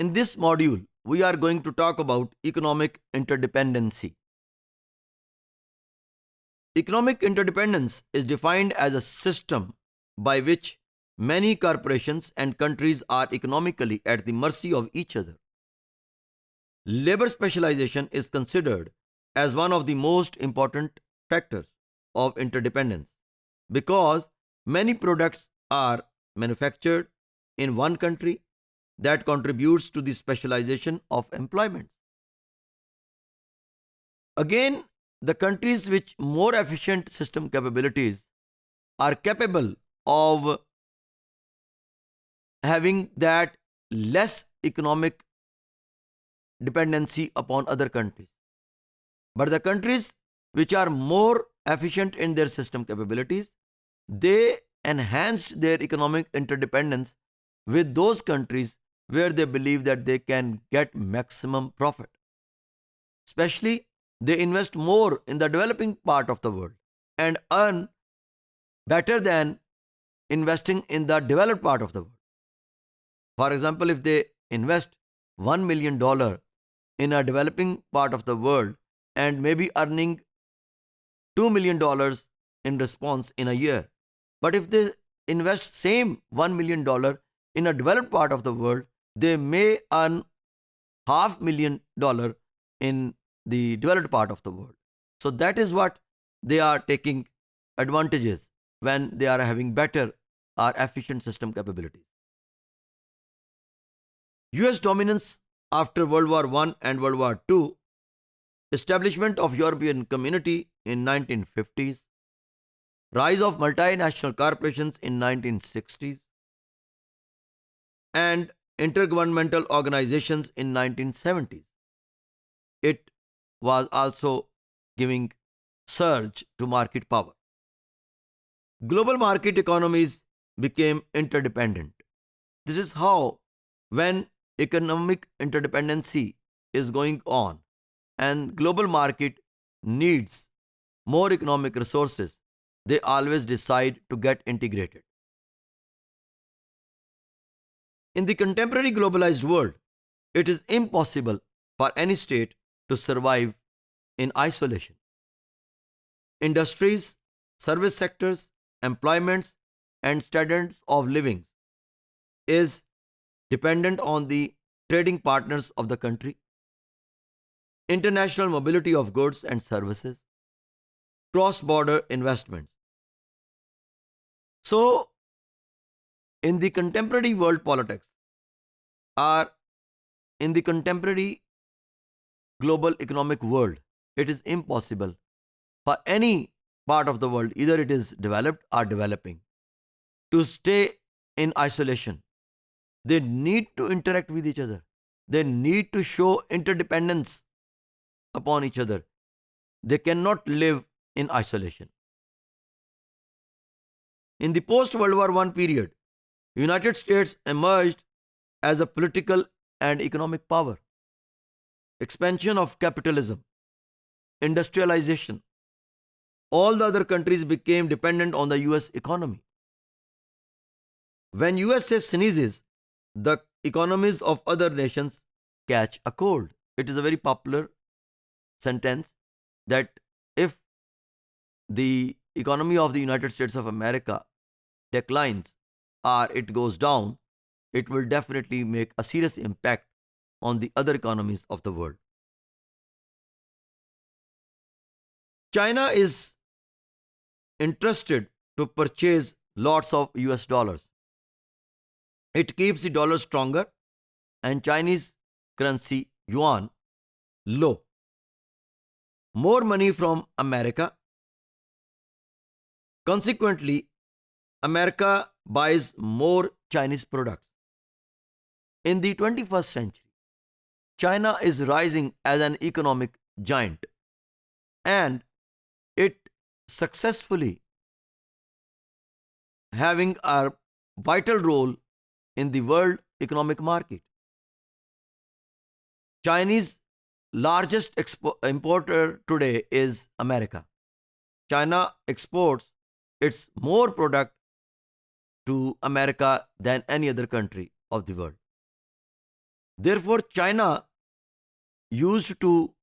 In this module, we are going to talk about economic interdependency. Economic interdependence is defined as a system by which many corporations and countries are economically at the mercy of each other. Labor specialization is considered as one of the most important factors of interdependence because many products are manufactured in one country that contributes to the specialization of employment. Again, the countries with more efficient system capabilities are capable of having that less economic dependency upon other countries. But the countries which are more efficient in their system capabilities, they enhanced their economic interdependence with those countries where they believe that they can get maximum profit. Especially, they invest more in the developing part of the world and earn better than investing in the developed part of the world. For example, if they invest $1 million in a developing part of the world and maybe earning $2 million in response in a year. But if they invest same $1 million in a developed part of the world, they may earn $500,000 in the developed part of the world. So that is what they are taking advantages when they are having better or efficient system capabilities. US dominance after World War I and World War II, establishment of European Community in 1950s, rise of multinational corporations in 1960s, and intergovernmental organizations in 1970s. It was also giving surge to market power. Global market economies became interdependent. This is how, when economic interdependency is going on and global market needs more economic resources, they always decide to get integrated. In the contemporary globalized world, it is impossible for any state to survive in isolation. Industries, service sectors, employments, and standards of living is dependent on the trading partners of the country, international mobility of goods and services, cross-border investments. So, in the contemporary world politics or in the contemporary global economic world, it is impossible for any part of the world, either it is developed or developing, to stay in isolation. They need to interact with each other. They need to show interdependence upon each other. They cannot live in isolation. In the post-World War I period, United States emerged as a political and economic power. Expansion of capitalism, industrialization, all the other countries became dependent on the US economy. When USA sneezes, the economies of other nations catch a cold. It is a very popular sentence that if the economy of the United States of America declines or it goes down, it will definitely make a serious impact on the other economies of the world. China is interested to purchase lots of US dollars. It keeps the dollar stronger and Chinese currency yuan low. More money from America. Consequently, America buys more Chinese products. In the 21st century, China is rising as an economic giant and it successfully having a vital role in the world economic market. Chinese largest importer today is America. China exports its more product to America than any other country of the world. Therefore, China used to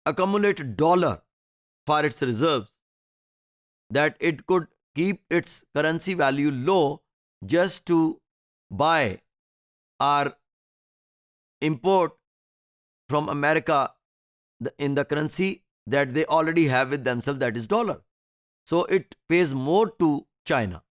accumulate dollar for its reserves, that it could keep its currency value low just to buy or import from America in the currency that they already have with themselves, that is dollar. So it pays more to China.